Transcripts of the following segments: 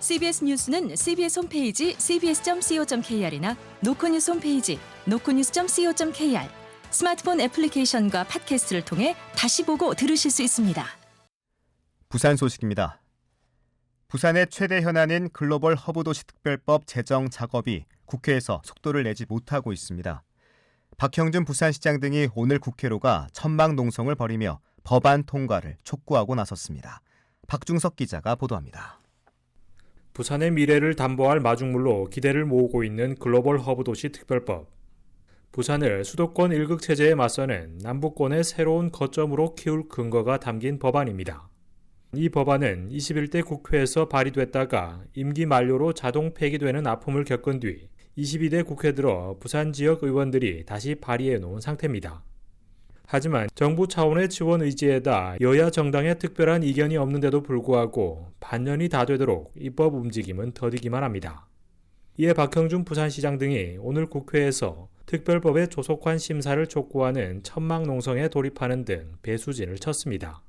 CBS 뉴스는 CBS 홈페이지 cbs.co.kr이나 노코뉴스 홈페이지 노코뉴스.co.kr, 스마트폰 애플리케이션과 팟캐스트를 통해 다시 보고 들으실 수 있습니다. 부산 소식입니다. 부산의 최대 현안인 글로벌 허브도시 특별법 제정 작업이 국회에서 속도를 내지 못하고 있습니다. 박형준 부산시장 등이 오늘 국회로 가 천막 농성을 벌이며 법안 통과를 촉구하고 나섰습니다. 박중석 기자가 보도합니다. 부산의 미래를 담보할 마중물로 기대를 모으고 있는 글로벌 허브도시 특별법. 부산을 수도권 일극 체제에 맞서는 남부권의 새로운 거점으로 키울 근거가 담긴 법안입니다. 이 법안은 21대 국회에서 발의됐다가 임기 만료로 자동 폐기되는 아픔을 겪은 뒤 22대 국회 들어 부산 지역 의원들이 다시 발의해 놓은 상태입니다. 하지만 정부 차원의 지원 의지에다 여야 정당의 특별한 이견이 없는데도 불구하고 반년이 다 되도록 입법 움직임은 더디기만 합니다. 이에 박형준 부산시장 등이 오늘 국회에서 특별법의 조속한 심사를 촉구하는 천막 농성에 돌입하는 등 배수진을 쳤습니다.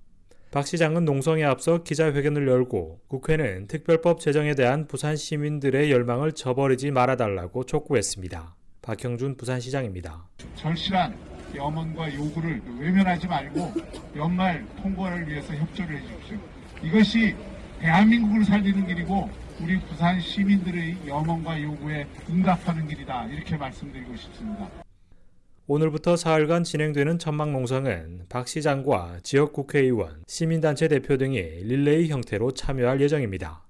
박 시장은 농성에 앞서 기자회견을 열고 국회는 특별법 제정에 대한 부산 시민들의 열망을 저버리지 말아달라고 촉구했습니다. 박형준 부산시장입니다. 절실한 염원과 요구를 외면하지 말고 연말 통과를 위해서 협조를 해주십시오. 이것이 대한민국을 살리는 길이고 우리 부산 시민들의 염원과 요구에 응답하는 길이다. 이렇게 말씀드리고 싶습니다. 오늘부터 사흘간 진행되는 천막 농성은 박 시장과 지역 국회의원, 시민단체 대표 등이 릴레이 형태로 참여할 예정입니다.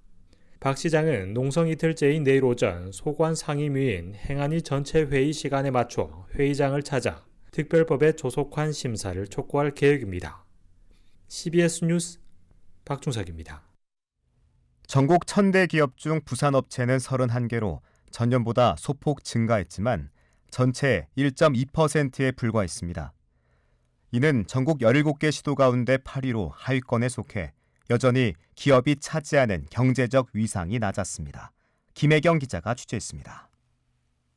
박 시장은 농성 이틀째인 내일 오전 소관 상임위인 행안위 전체 회의 시간에 맞춰 회의장을 찾아 특별법의 조속한 심사를 촉구할 계획입니다. CBS 뉴스 박중석입니다. 전국 1000대 기업 중 부산 업체는 31개로 전년보다 소폭 증가했지만 전체의 1.2%에 불과했습니다. 이는 전국 17개 시도 가운데 8위로 하위권에 속해 여전히 기업이 차지하는 경제적 위상이 낮았습니다. 김혜경 기자가 취재했습니다.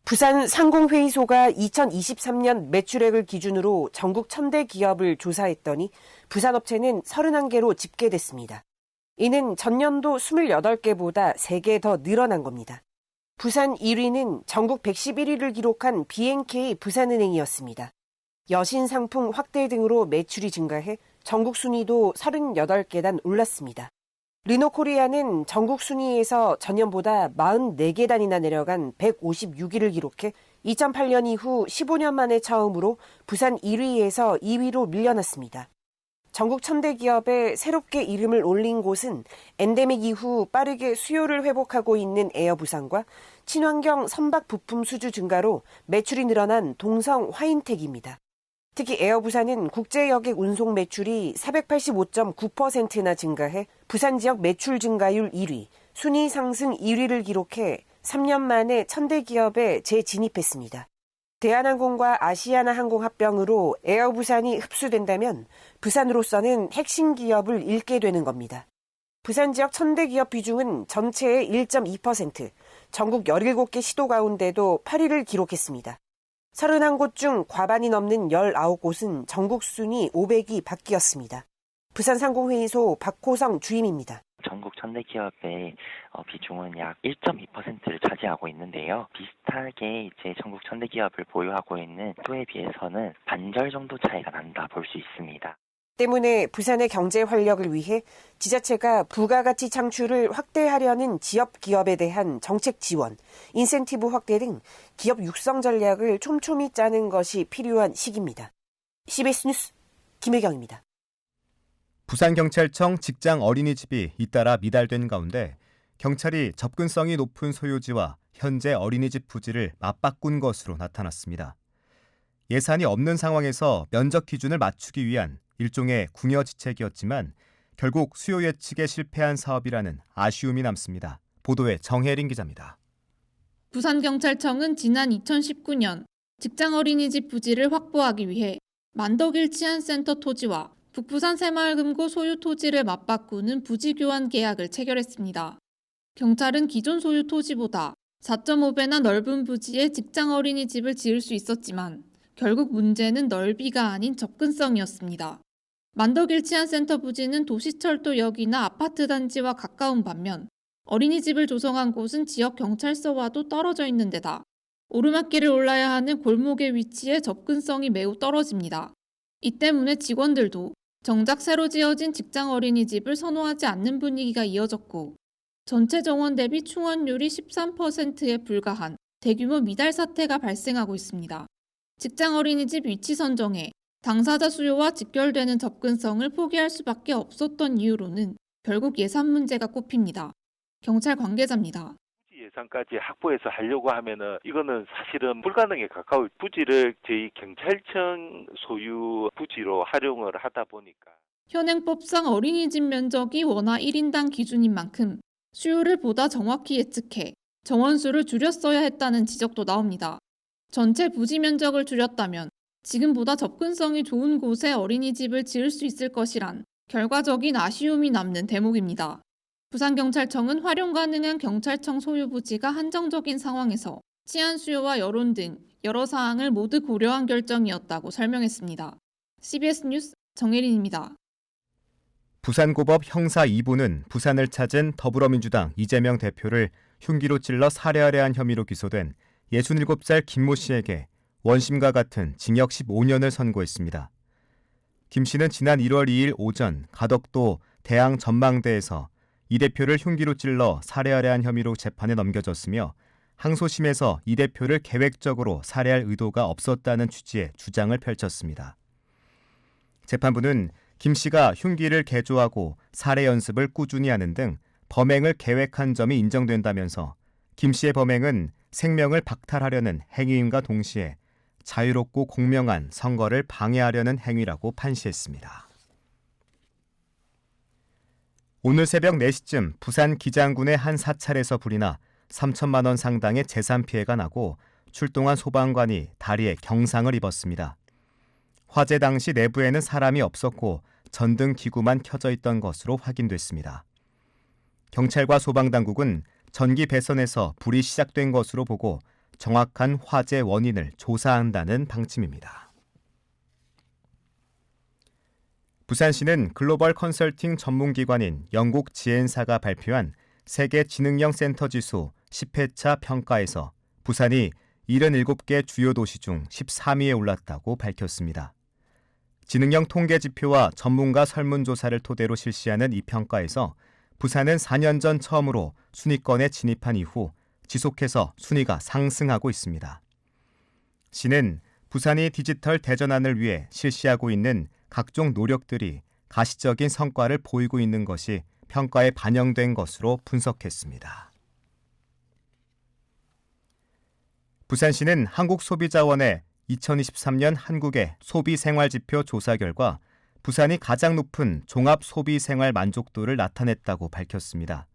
부산 상공회의소가 2023년 매출액을 기준으로 전국 1000대 기업을 조사했더니 부산 업체는 31개로 집계됐습니다. 이는 전년도 28개보다 3개 더 늘어난 겁니다. 부산 1위는 전국 111위를 기록한 B&K 부산은행이었습니다. 여신상품 확대 등으로 매출이 증가해 전국 순위도 38계단 올랐습니다. 르노코리아는 전국 순위에서 전년보다 44계단이나 내려간 156위를 기록해 2008년 이후 15년 만에 처음으로 부산 1위에서 2위로 밀려났습니다. 전국 1000대 기업에 새롭게 이름을 올린 곳은 엔데믹 이후 빠르게 수요를 회복하고 있는 에어부산과 친환경 선박 부품 수주 증가로 매출이 늘어난 동성 화인텍입니다. 특히 에어부산은 국제여객 운송 매출이 485.9%나 증가해 부산 지역 매출 증가율 1위, 순위 상승 1위를 기록해 3년 만에 1000대 기업에 재진입했습니다. 대한항공과 아시아나항공 합병으로 에어부산이 흡수된다면 부산으로서는 핵심 기업을 잃게 되는 겁니다. 부산 지역 1000대 기업 비중은 전체의 1.2%, 전국 17개 시도 가운데도 8위를 기록했습니다. 31곳 중 과반이 넘는 19곳은 전국 순위 500위 밖이었습니다. 부산 상공회의소 박호성 주임입니다. 전국 1000대 기업의 비중은 약 1.2%를 차지하고 있는데요. 비슷하게 이제 전국 1000대 기업을 보유하고 있는 도에 비해서는 반절 정도 차이가 난다 볼 수 있습니다. 때문에 부산의 경제 활력을 위해 지자체가 부가가치 창출을 확대하려는 지역 기업에 대한 정책 지원, 인센티브 확대 등 기업 육성 전략을 촘촘히 짜는 것이 필요한 시기입니다. CBS 뉴스 김혜경입니다. 부산경찰청 직장 어린이집이 잇따라 미달된 가운데 경찰이 접근성이 높은 소유지와 현재 어린이집 부지를 맞바꾼 것으로 나타났습니다. 예산이 없는 상황에서 면적 기준을 맞추기 위한 일종의 궁여지책이었지만 결국 수요 예측에 실패한 사업이라는 아쉬움이 남습니다. 보도에 정혜린 기자입니다. 부산경찰청은 지난 2019년 직장 어린이집 부지를 확보하기 위해 만덕일 치안센터 토지와 북부산 새마을금고 소유 토지를 맞바꾸는 부지 교환 계약을 체결했습니다. 경찰은 기존 소유 토지보다 4.5배나 넓은 부지에 직장 어린이집을 지을 수 있었지만 결국 문제는 넓이가 아닌 접근성이었습니다. 만덕일 치안센터 부지는 도시철도역이나 아파트 단지와 가까운 반면 어린이집을 조성한 곳은 지역 경찰서와도 떨어져 있는 데다 오르막길을 올라야 하는 골목에 위치해 접근성이 매우 떨어집니다. 이 때문에 직원들도 정작 새로 지어진 직장 어린이집을 선호하지 않는 분위기가 이어졌고 전체 정원 대비 충원율이 13%에 불과한 대규모 미달 사태가 발생하고 있습니다. 직장 어린이집 위치 선정에 당사자 수요와 직결되는 접근성을 포기할 수밖에 없었던 이유로는 결국 예산 문제가 꼽힙니다. 경찰 관계자입니다. 예산까지 확보해서 하려고 하면은 이거는 사실은 불가능에 가까울 부지를 저희 경찰청 소유 부지로 활용을 하다 보니까 현행법상 어린이집 면적이 원화 1인당 기준인 만큼 수요를 보다 정확히 예측해 정원수를 줄였어야 했다는 지적도 나옵니다. 전체 부지 면적을 줄였다면 지금보다 접근성이 좋은 곳에 어린이집을 지을 수 있을 것이란 결과적인 아쉬움이 남는 대목입니다. 부산경찰청은 활용 가능한 경찰청 소유 부지가 한정적인 상황에서 치안 수요와 여론 등 여러 사항을 모두 고려한 결정이었다고 설명했습니다. CBS 뉴스 정혜린입니다. 부산고법 형사 2부는 부산을 찾은 더불어민주당 이재명 대표를 흉기로 찔러 살해하려 한 혐의로 기소된 67살 김모 씨에게 원심과 같은 징역 15년을 선고했습니다. 김 씨는 지난 1월 2일 오전 가덕도 대항 전망대에서 이 대표를 흉기로 찔러 살해하려 한 혐의로 재판에 넘겨졌으며 항소심에서 이 대표를 계획적으로 살해할 의도가 없었다는 취지의 주장을 펼쳤습니다. 재판부는 김 씨가 흉기를 개조하고 살해 연습을 꾸준히 하는 등 범행을 계획한 점이 인정된다면서 김 씨의 범행은 생명을 박탈하려는 행위임과 동시에 자유롭고 공명한 선거를 방해하려는 행위라고 판시했습니다. 오늘 새벽 4시쯤 부산 기장군의 한 사찰에서 불이 나 3천만 원 상당의 재산 피해가 나고 출동한 소방관이 다리에 경상을 입었습니다. 화재 당시 내부에는 사람이 없었고 전등 기구만 켜져 있던 것으로 확인됐습니다. 경찰과 소방당국은 전기 배선에서 불이 시작된 것으로 보고 정확한 화재 원인을 조사한다는 방침입니다. 부산시는 글로벌 컨설팅 전문기관인 영국 지엔사가 발표한 세계 지능형 센터 지수 10회차 평가에서 부산이 77개 주요 도시 중 13위에 올랐다고 밝혔습니다. 지능형 통계 지표와 전문가 설문조사를 토대로 실시하는 이 평가에서 부산은 4년 전 처음으로 순위권에 진입한 이후 지속해서 순위가 상승하고 있습니다. 시는 부산이 디지털 대전환을 위해 실시하고 있는 각종 노력들이 가시적인 성과를 보이고 있는 것이 평가에 반영된 것으로 분석했습니다. 부산시는 한국소비자원의 2023년 한국의 소비생활지표 조사 결과 부산이 가장 높은 종합소비생활 만족도를 나타냈다고 밝혔습니다.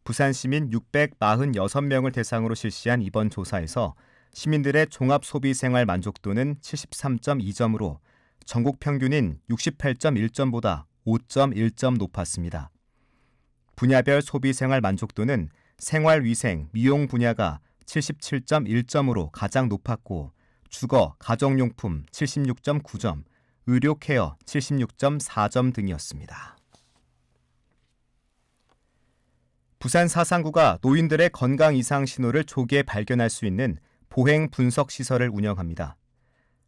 부산 시민 646명을 대상으로 실시한 이번 조사에서 시민들의 종합소비생활 만족도는 73.2점으로 전국 평균인 68.1점보다 5.1점 높았습니다. 분야별 소비생활 만족도는 생활위생, 미용 분야가 77.1점으로 가장 높았고 주거, 가정용품 76.9점, 의료 케어 76.4점 등이었습니다. 부산 사상구가 노인들의 건강 이상 신호를 조기에 발견할 수 있는 보행 분석 시설을 운영합니다.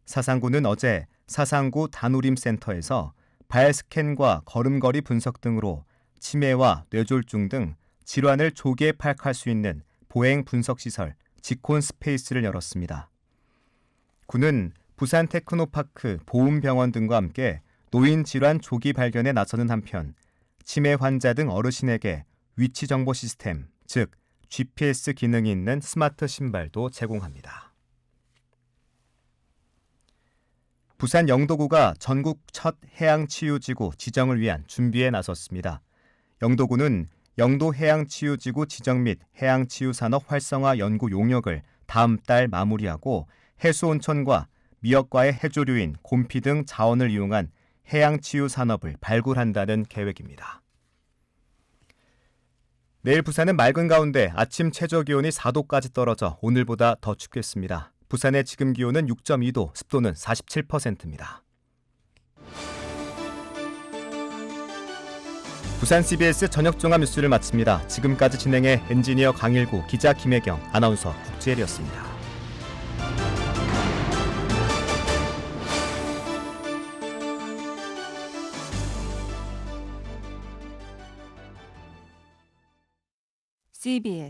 사상구는 어제 사상구 다누림센터에서 발 스캔과 걸음걸이 분석 등으로 치매와 뇌졸중 등 질환을 조기에 파악할 수 있는 보행 분석 시설 지콘 스페이스를 열었습니다. 구는 부산 테크노파크 보훈병원 등과 함께 노인 질환 조기 발견에 나서는 한편 치매 환자 등 어르신에게 위치 정보 시스템, 즉 GPS 기능이 있는 스마트 신발도 제공합니다. 부산 영도구가 전국 첫 해양치유지구 지정을 위한 준비에 나섰습니다. 영도구는 영도해양치유지구 지정 및 해양치유산업 활성화 연구 용역을 다음 달 마무리하고 해수온천과 미역과의 해조류인 곰피 등 자원을 이용한 해양치유 산업을 발굴한다는 계획입니다. 내일 부산은 맑은 가운데 아침 최저기온이 4도까지 떨어져 오늘보다 더 춥겠습니다. 부산의 지금 기온은 6.2도, 습도는 47%입니다. 부산 CBS 저녁 종합 뉴스를 마칩니다. 지금까지 진행해 엔지니어 강일구, 기자 김혜경, 아나운서 국지혜리였습니다. CBS